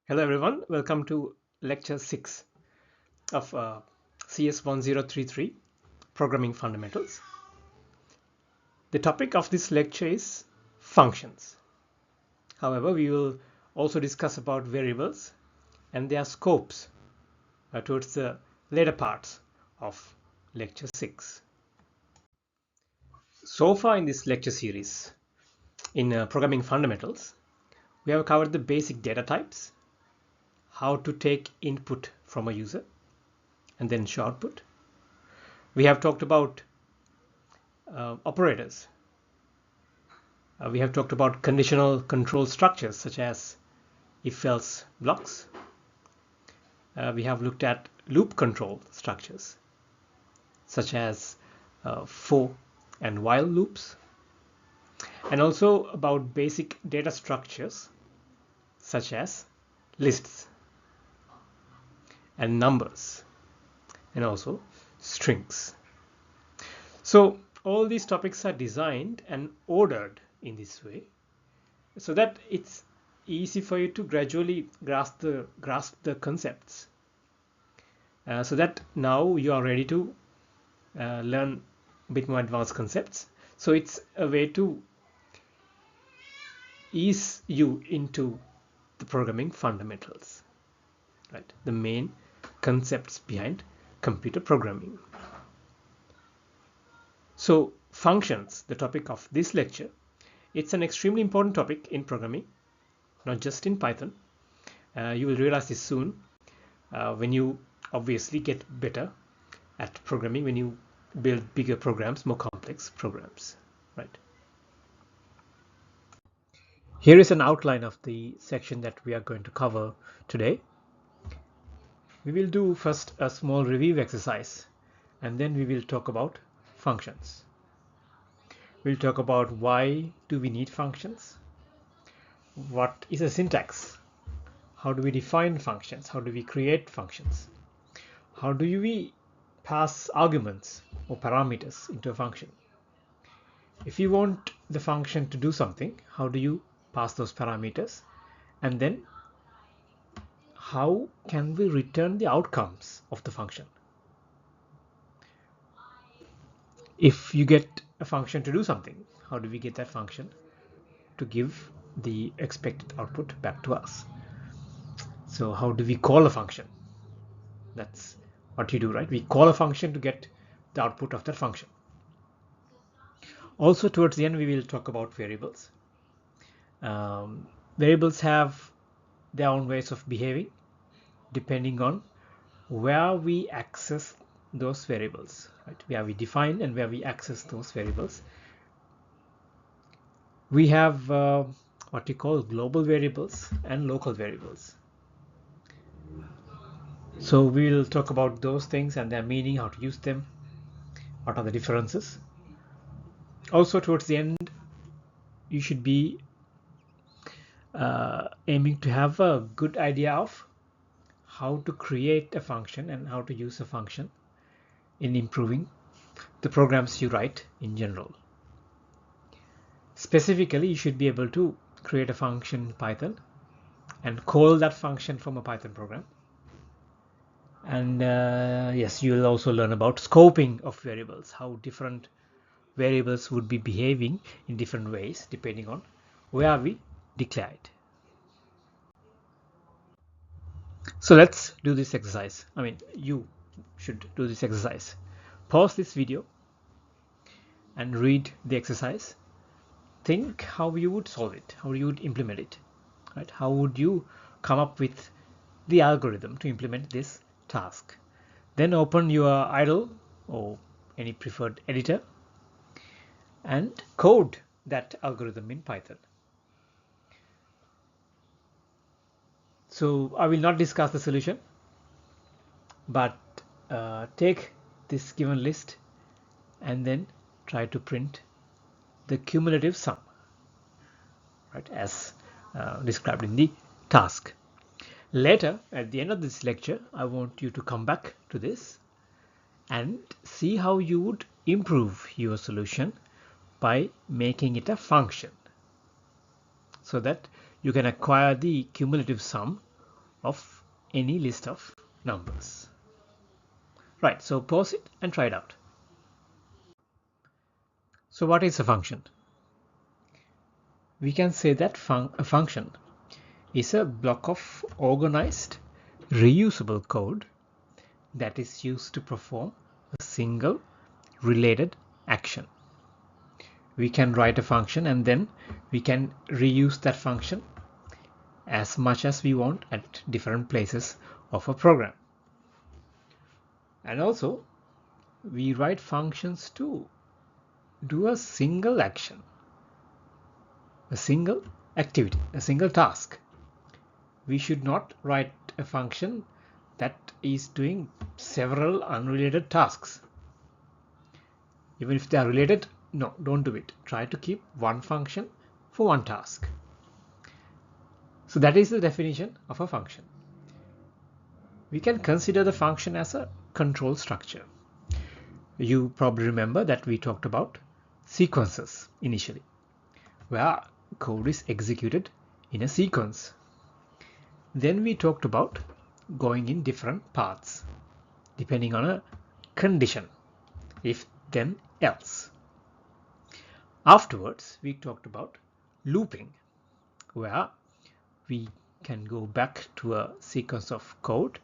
Hello everyone, welcome to lecture 6 of CS 1033 Programming Fundamentals. The topic of this lecture is functions. However, we will also discuss about variables and their scopes towards the later parts of lecture 6. So far in this lecture series in Programming Fundamentals, we have covered the basic data types, how to take input from a user and then show output. We have talked about operators. We have talked about conditional control structures such as if-else blocks. We have looked at loop control structures such as for and while loops, and also about basic data structures such as lists and numbers and also strings. So all these topics are designed and ordered in this way so that it's easy for you to gradually grasp the concepts, so that now you are ready to learn a bit more advanced concepts. So it's a way to ease you into the programming fundamentals, right? The main concepts behind computer programming. So functions, the topic of this lecture, it's an extremely important topic in programming, not just in Python. You will realize this soon when you obviously get better at programming, when you build bigger programs, more complex programs, right? Here is an outline of the section that we are going to cover today. We will do first a small review exercise, and then we will talk about functions. We'll talk about why do we need functions, what is a syntax, how do we define functions, how do we create functions, how do we pass arguments or parameters into a function. If you want the function to do something, how do you pass those parameters, and then how can we return the outcomes of the function? If you get a function to do something, how do we get that function to give the expected output back to us? So how do we call a function? That's what you do, right? We call a function to get the output of that function. Also, towards the end, we will talk about variables. Variables have their own ways of behaving depending on where we access those variables, right? Where we define and where we access those variables. We have what we call global variables and local variables. So we will talk about those things and their meaning, how to use them, what are the differences. Also, towards the end, you should be aiming to have a good idea of how to create a function and how to use a function in improving the programs you write in general. Specifically, you should be able to create a function in Python and call that function from a Python program. And yes, you will also learn about scoping of variables, how different variables would be behaving in different ways depending on where we declare it. So let's do this exercise. I mean, you should do this exercise. Pause this video and read the exercise. Think how you would solve it, how you would implement it, right? How would you come up with the algorithm to implement this task? Then open your idle or any preferred editor and code that algorithm in Python. So I will not discuss the solution, but take this given list and then try to print the cumulative sum, right, as described in the task. Later, at the end of this lecture, I want you to come back to this and see how you would improve your solution by making it a function so that you can acquire the cumulative sum of any list of numbers. Right, so pause it and try it out. So what is a function? We can say that a function is a block of organized reusable code that is used to perform a single related action. We can write a function and then we can reuse that function as much as we want at different places of a program. And also we write functions to do a single action, a single activity, a single task. We should not write a function that is doing several unrelated tasks. Even if they are related, no, don't do it. Try to keep one function for one task. So that is the definition of a function. We can consider the function as a control structure. You probably remember that we talked about sequences initially, where code is executed in a sequence. Then we talked about going in different paths depending on a condition, if then else. Afterwards, we talked about looping, where we can go back to a sequence of code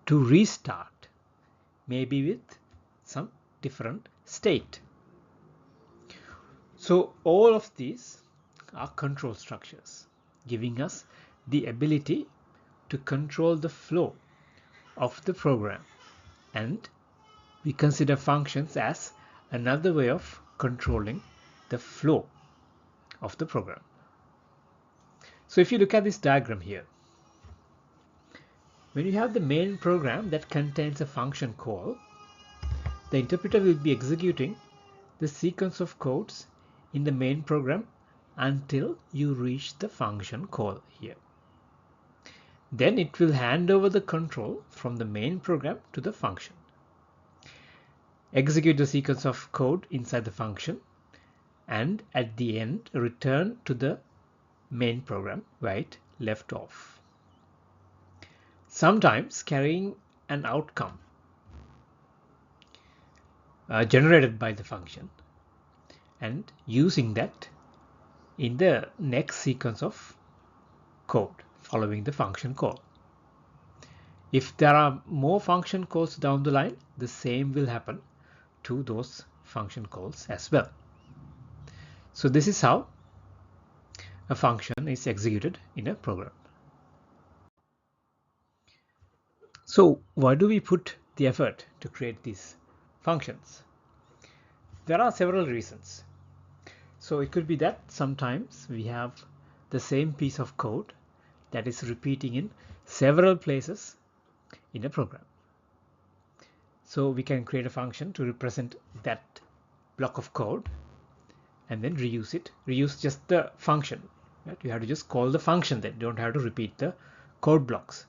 to restart, maybe with some different state. So all of these are control structures, giving us the ability to control the flow of the program, and we consider functions as another way of controlling the flow of the program. So if you look at this diagram here, when you have the main program that contains a function call, the interpreter will be executing the sequence of codes in the main program until you reach the function call here. Then it will hand over the control from the main program to the function. Execute the sequence of code inside the function, and at the end return to the main program where it left off. Sometimes carrying an outcome generated by the function and using that in the next sequence of code following the function call. If there are more function calls down the line, the same will happen to those function calls as well. So this is how a function is executed in a program. So why do we put the effort to create these functions? There are several reasons. So it could be that sometimes we have the same piece of code that is repeating in several places in a program. So we can create a function to represent that block of code and then reuse it. Reuse just the function. Right? You have to just call the function, then you don't have to repeat the code blocks.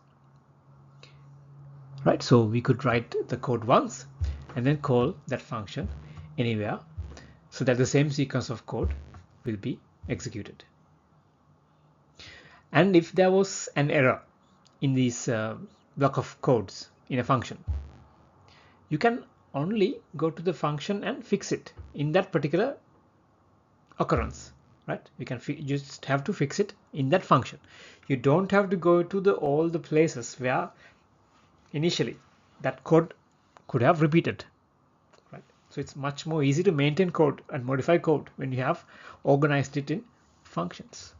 Right? So we could write the code once and then call that function anywhere so that the same sequence of code will be executed. And if there was an error in this block of codes in a function, you can only go to the function and fix it in that particular occurrence, right? You can just have to fix it in that function. You don't have to go to all the places where initially that code could have repeated, right? So it's much more easy to maintain code and modify code when you have organized it in functions.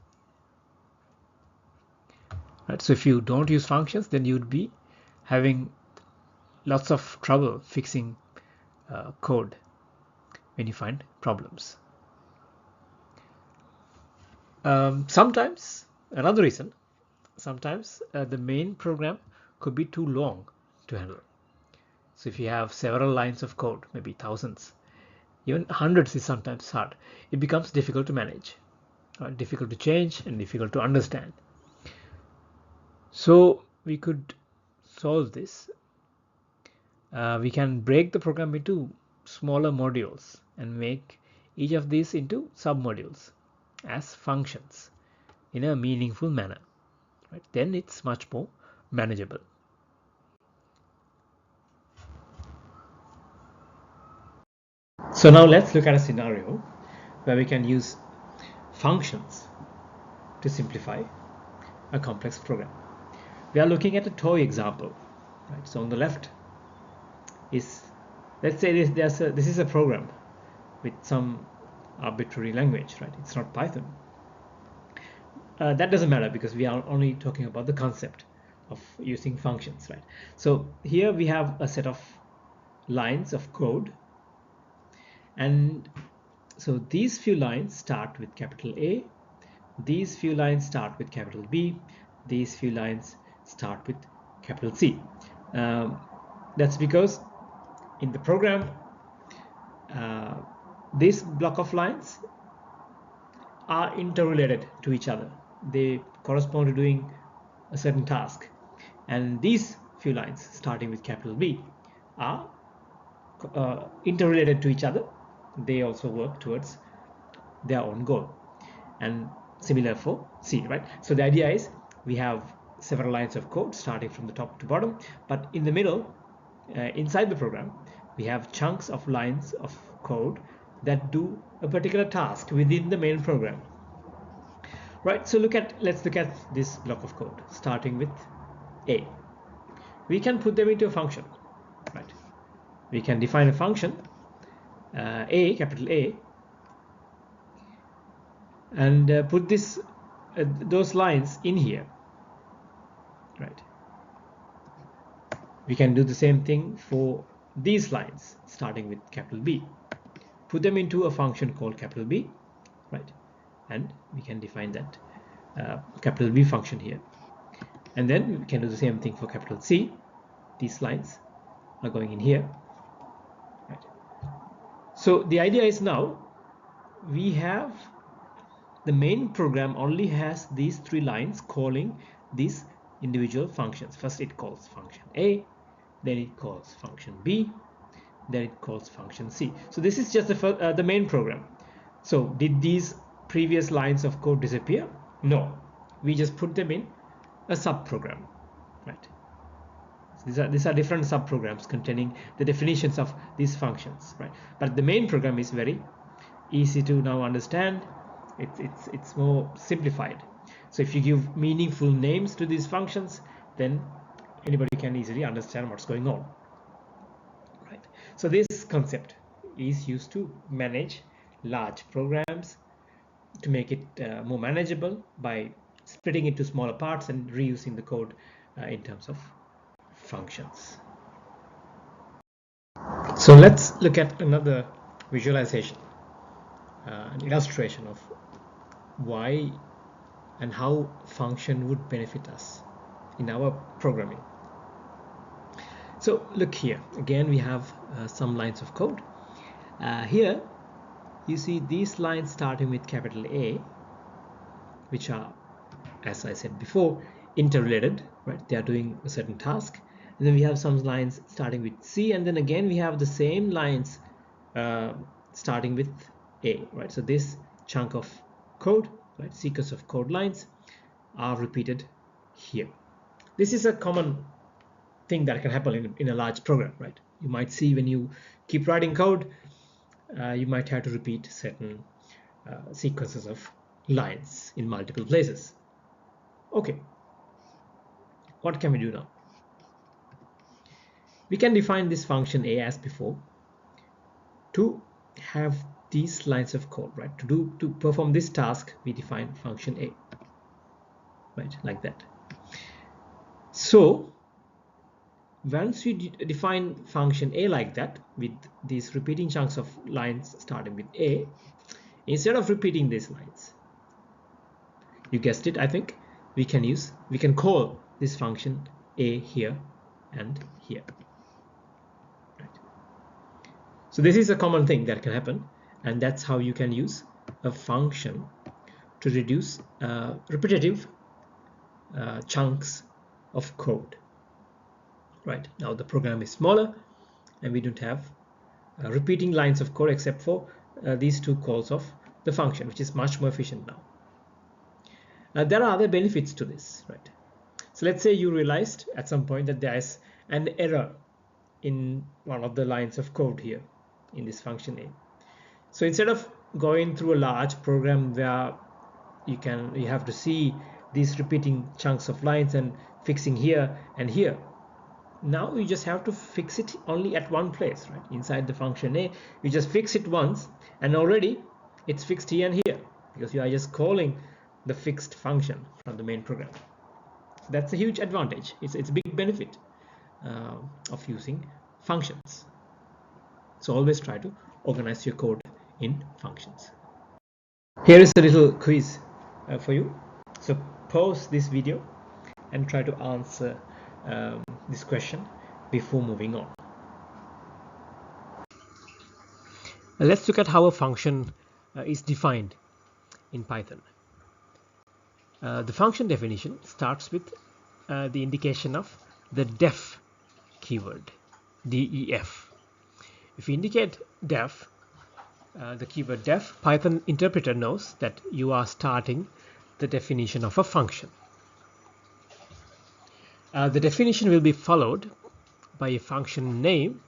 Right? So if you don't use functions, then you'd be having lots of trouble fixing code when you find problems. Sometimes another reason, sometimes the main program could be too long to handle. So if you have several lines of code, maybe thousands, even hundreds is sometimes hard, it becomes difficult to manage, difficult to change and difficult to understand. So we could solve this. We can break the program into smaller modules and make each of these into sub-modules as functions in a meaningful manner. Right? Then it's much more manageable. So now let's look at a scenario where we can use functions to simplify a complex program. We are looking at a toy example, right? So on the left is, let's say this is a program with some arbitrary language, right? It's not Python. That doesn't matter because we are only talking about the concept of using functions, right? So here we have a set of lines of code, and so these few lines start with capital A, these few lines start with capital B, these few lines start with capital C. That's because in the program, this block of lines are interrelated to each other. They correspond to doing a certain task, and these few lines starting with capital B are interrelated to each other. They also work towards their own goal, and similar for C, right? So the idea is we have several lines of code starting from the top to bottom, but in the middle, inside the program, we have chunks of lines of code that do a particular task within the main program, right? So let's look at this block of code starting with A. We can put them into a function, right? We can define a function A, capital A, and put those lines in here, right? We can do the same thing for these lines starting with capital B. Put them into a function called capital B, right? And we can define that capital B function here. And then we can do the same thing for capital C. These lines are going in here, right? So the idea is now we have the main program only has these three lines calling these individual functions. First it calls function A, then it calls function B, then it calls function C. So this is just the main program. So did these previous lines of code disappear? No, we just put them in a subprogram, right? So these are different subprograms containing the definitions of these functions, right? But the main program is very easy to now understand. It's more simplified. So if you give meaningful names to these functions, then anybody can easily understand what's going on, right? So this concept is used to manage large programs, to make it more manageable by splitting it to smaller parts and reusing the code in terms of functions. So let's look at another visualization, an illustration of why and how function would benefit us in our programming. So look here, again we have some lines of code. Here you see these lines starting with capital A, which are, as I said before, interrelated, right? They are doing a certain task. And then we have some lines starting with C, and then again we have the same lines starting with A, right? So this chunk of code, right, sequence of code lines are repeated here. This is a common thing that can happen in a large program, right? You might see when you keep writing code, you might have to repeat certain sequences of lines in multiple places. Okay, what can we do now? We can define this function A as before to have these lines of code, right? To perform this task, we define function A, right, like that. So once we define function A like that, with these repeating chunks of lines starting with A, instead of repeating these lines, you guessed it, I think, we can call this function A here and here, right? So this is a common thing that can happen, and that's how you can use a function to reduce repetitive chunks of code. Right, now the program is smaller and we don't have repeating lines of code except for these two calls of the function, which is much more efficient now. There are other benefits to this, right? So let's say you realized at some point that there is an error in one of the lines of code here in this function name. So instead of going through a large program where you have to see these repeating chunks of lines and fixing here and here, now you just have to fix it only at one place, right? Inside the function A, you just fix it once and already it's fixed here and here because you are just calling the fixed function from the main program. That's a huge advantage. It's a big benefit of using functions. So always try to organize your code in functions. Here is a little quiz for you. So pause this video and try to answer this question before moving on. Let's look at how a function is defined in Python. The function definition starts with the indication of the def keyword, def. If you indicate def, the keyword def, Python interpreter knows that you are starting the definition of a function. The definition will be followed by a function name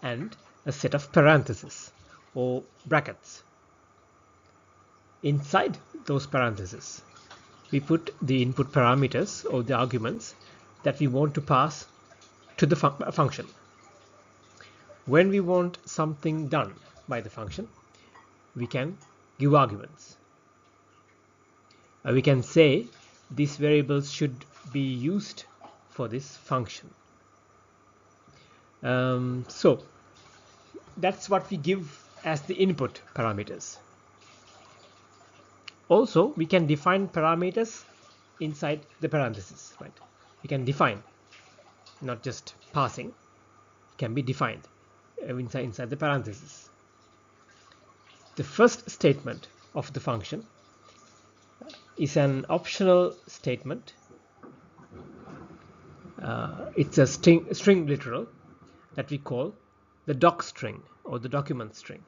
and a set of parentheses or brackets. Inside those parentheses, we put the input parameters or the arguments that we want to pass to the function. When we want something done by the function, we can give arguments. We can say these variables should be used for this function. So that's what we give as the input parameters. Also, we can define parameters inside the parentheses, right? We can define, not just passing. It can be defined inside the parentheses. The first statement of the function is an optional statement. It's a string literal that we call the doc string or the document string.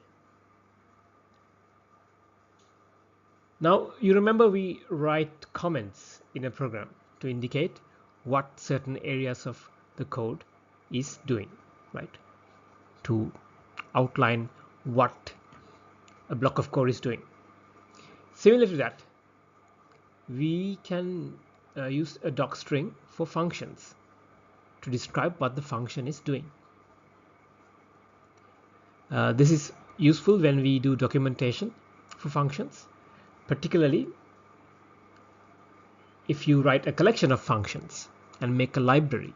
Now you remember we write comments in a program to indicate what certain areas of the code is doing, right? To outline what a block of code is doing. Similar to that, we can use a doc string for functions to describe what the function is doing. This is useful when we do documentation for functions, particularly if you write a collection of functions and make a library.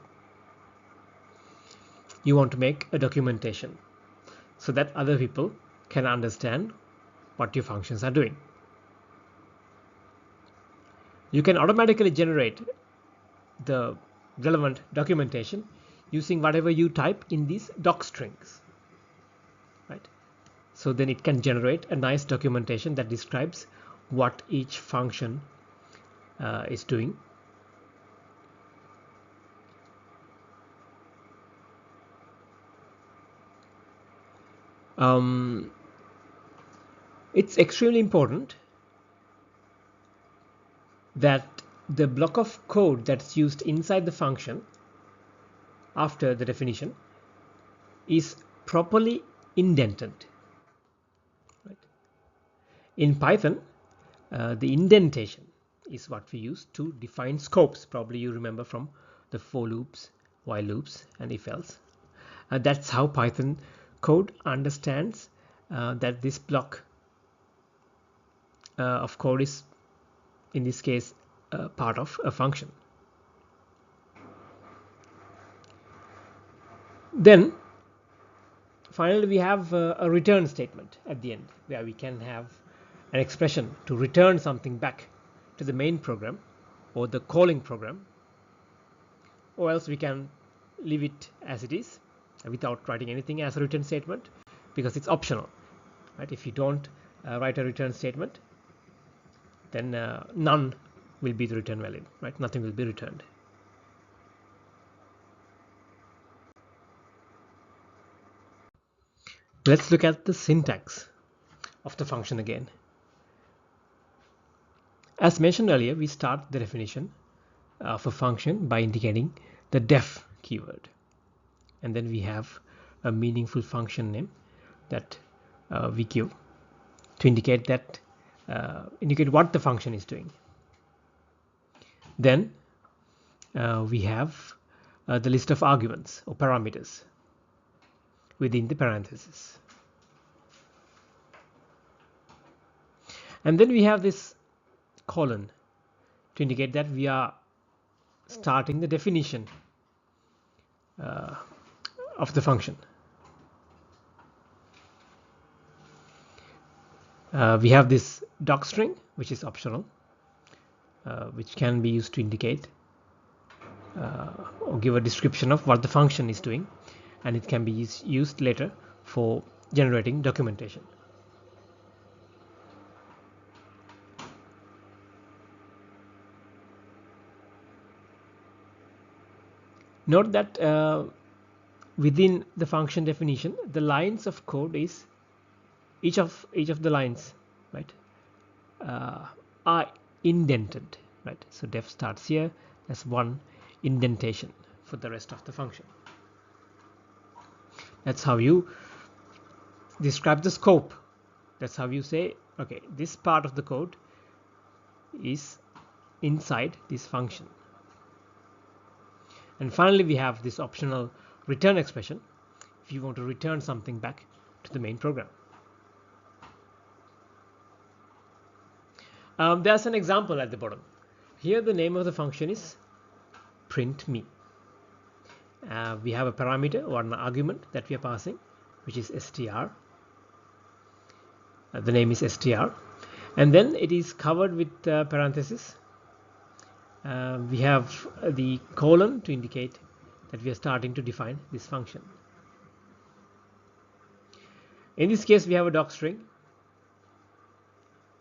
You want to make a documentation so that other people can understand what your functions are doing. You can automatically generate the relevant documentation using whatever you type in these doc strings, right? So then it can generate a nice documentation that describes what each function is doing. It's extremely important that the block of code that's used inside the function after the definition is properly indented. Right? In Python, the indentation is what we use to define scopes. Probably you remember from the for loops, while loops, and if else. That's how Python code understands that this block of code is, in this case, part of a function. Then finally we have a return statement at the end, where we can have an expression to return something back to the main program or the calling program, or else we can leave it as it is without writing anything as a return statement, because it's optional, right? If you don't write a return statement, then none will be the return value, right? Nothing will be returned. Let's look at the syntax of the function again. As mentioned earlier, we start the definition of a function by indicating the def keyword, and then we have a meaningful function name that we give to indicate that indicate what the function is doing. Then we have the list of arguments or parameters within the parenthesis, and then we have this colon to indicate that we are starting the definition of the function. We have this docstring, which is optional, which can be used to indicate or give a description of what the function is doing, and it can be used later for generating documentation. Note that within the function definition, the lines of code is each of the lines, right, are indented, right? So def starts here. That's one indentation for the rest of the function. That's how you describe the scope. That's how you say, okay, this part of the code is inside this function. And finally, we have this optional return expression if you want to return something back to the main program. There's an example at the bottom. Here the name of the function is print me. We have a parameter or an argument that we are passing, which is str. The name is str, and then it is covered with parentheses. We have the colon to indicate that we are starting to define this function. In this case, we have a docstring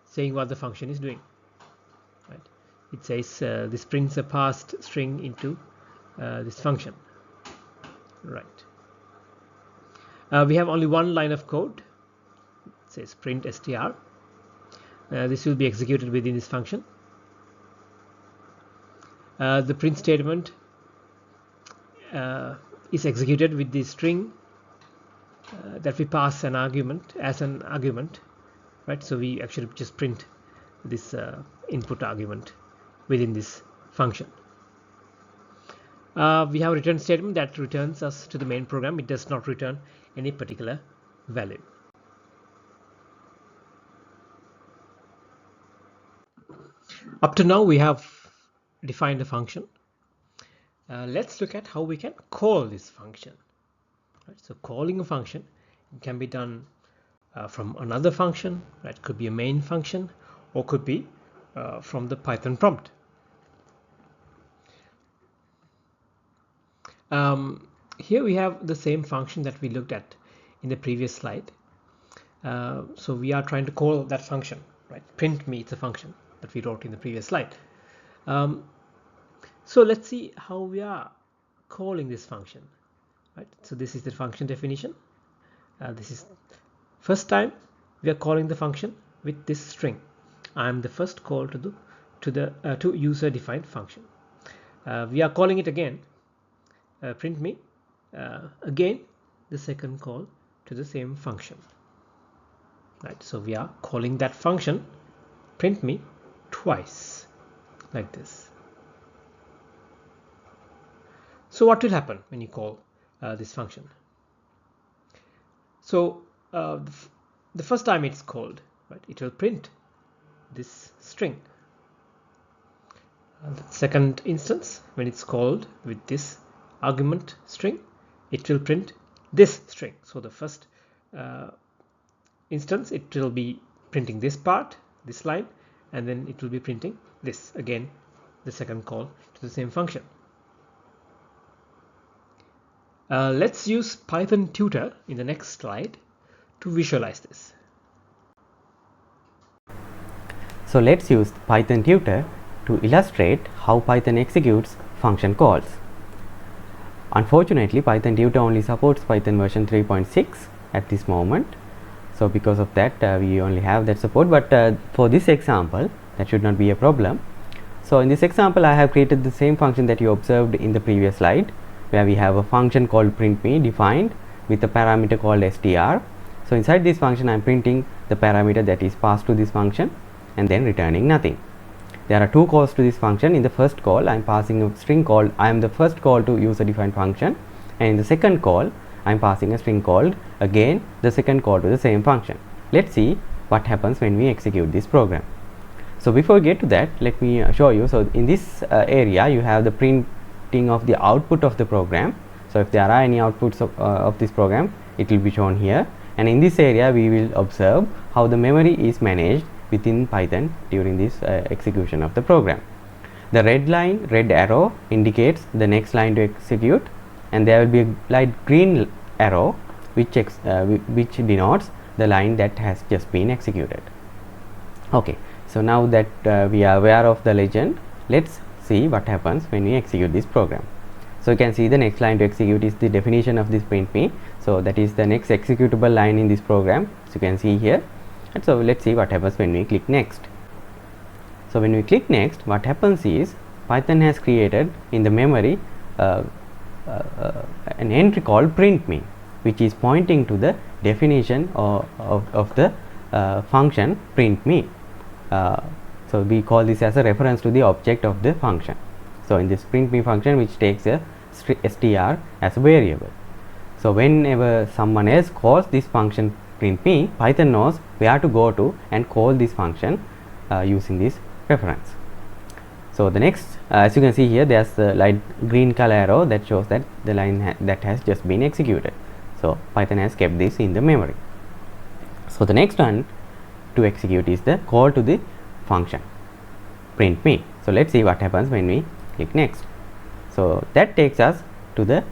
saying what the function is doing. Right? It says this prints a passed string into this function. Right. We have only one line of code. It says print str. This will be executed within this function. The print statement is executed with the string that we pass an argument as an argument, right? So we actually just print this input argument within this function. We have a return statement that returns us to the main program. It does not return any particular value. Up to now, we have defined a function. Let's look at how we can call this function. Right? So calling a function can be done from another function. Right? Could be a main function, or could be from the Python prompt. Here we have the same function that we looked at in the previous slide. So we are trying to call that function. Right? Print me, it's a function that we wrote in the previous slide. So let's see how we are calling this function. Right? So this is the function definition. This is first time we are calling the function with this string. I am the first call to user defined function. We are calling it again, print me, again the second call to the same function. Right? So we are calling that function print me twice, like this. So what will happen when you call this function? So the first time it's called, right, it will print this string. The second instance, when it's called with this argument string, it will print this string. So the first instance, it will be printing this part, this line, and then it will be printing this again, the second call to the same function. Let's use Python tutor in the next slide to visualize this. So let's use Python tutor to illustrate how Python executes function calls. Unfortunately, Python tutor only supports Python version 3.6 at this moment. So because of that, we only have that support, but for this example, that should not be a problem. So in this example, I have created the same function that you observed in the previous slide, where we have a function called printme defined with a parameter called str. So inside this function, I am printing the parameter that is passed to this function and then returning nothing. There are two calls to this function. In the first call, I am passing a string called I am the first call to user defined function, and in the second call, I am passing a string called again the second call to the same function. Let's see what happens when we execute this program. So before we get to that, let me show you. So in this area, you have the printing of the output of the program. So if there are any outputs of this program, it will be shown here. And in this area, we will observe how the memory is managed within Python during this execution of the program. The red arrow indicates the next line to execute, and there will be a light green arrow which denotes the line that has just been executed. Okay. So now that we are aware of the legend, let's see what happens when we execute this program. So you can see the next line to execute is the definition of this printme. So that is the next executable line in this program. So you can see here. And so let's see what happens when we click next. So when we click next, what happens is Python has created in the memory an entry called printme, which is pointing to the definition of the function printme. So we call this as a reference to the object of the function. So in this printme function, which takes a str as a variable. So whenever someone else calls this function printme, Python knows where to go to and call this function using this reference. So the next, as you can see here, there's the light green color arrow that shows that the line that has just been executed. So Python has kept this in the memory. So the next one to execute is the call to the function printme. So let's see what happens when we click next. So that takes us to the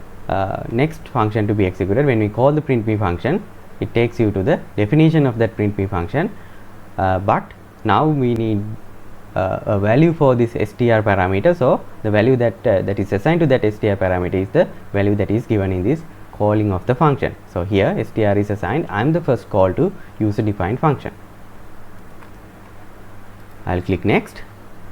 next function to be executed. When we call the printme function, it takes you to the definition of that printme function, but now we need a value for this str parameter. So the value that that is assigned to that str parameter is the value that is given in this calling of the function. So here str is assigned I am the first call to user defined function. I'll click next.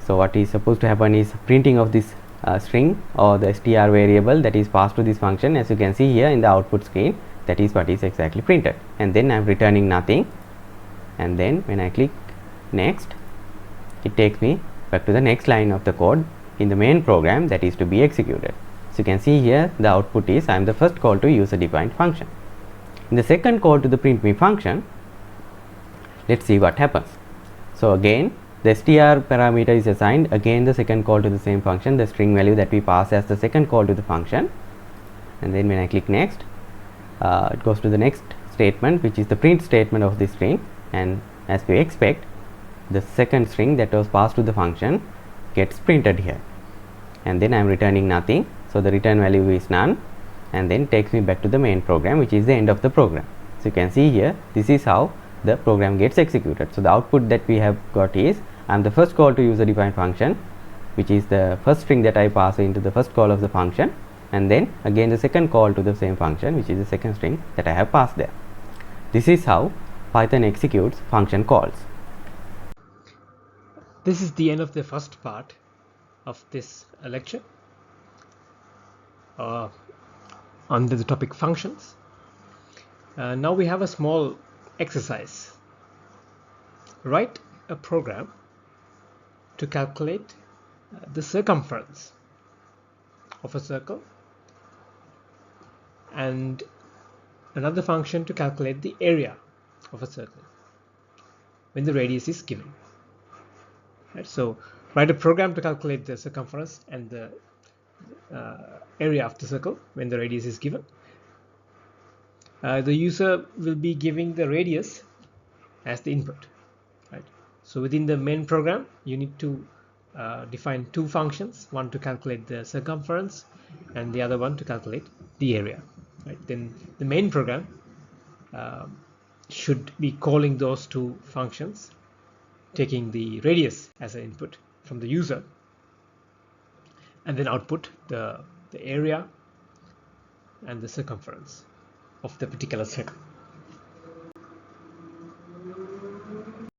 So what is supposed to happen is printing of this string or the str variable that is passed to this function. As you can see here in the output screen, that is what is exactly printed, and then I'm returning nothing. And then when I click next, it takes me back to the next line of the code in the main program that is to be executed. So you can see here the output is I am the first call to user defined function. In the second call to the printme function, let's see what happens. So again the str parameter is assigned again the second call to the same function, the string value that we pass as the second call to the function. And then when I click next, it goes to the next statement, which is the print statement of this string, and as we expect, the second string that was passed to the function gets printed here, and then I am returning nothing. So the return value is none, and then takes me back to the main program, which is the end of the program. So you can see here, this is how the program gets executed. So the output that we have got is I am the first call to user defined function, which is the first string that I pass into the first call of the function, and then again the second call to the same function, which is the second string that I have passed there. This is how Python executes function calls. This is the end of the first part of this lecture under the topic functions. Now we have a small exercise. Write a program to calculate the circumference of a circle and another function to calculate the area of a circle when the radius is given. Right, so write a program to calculate the circumference and the area of the circle when the radius is given. The user will be giving the radius as the input. Right? So within the main program, you need to define two functions, one to calculate the circumference and the other one to calculate the area. Right? Then the main program should be calling those two functions, taking the radius as an input from the user, and then output the area and the circumference of the particular circle.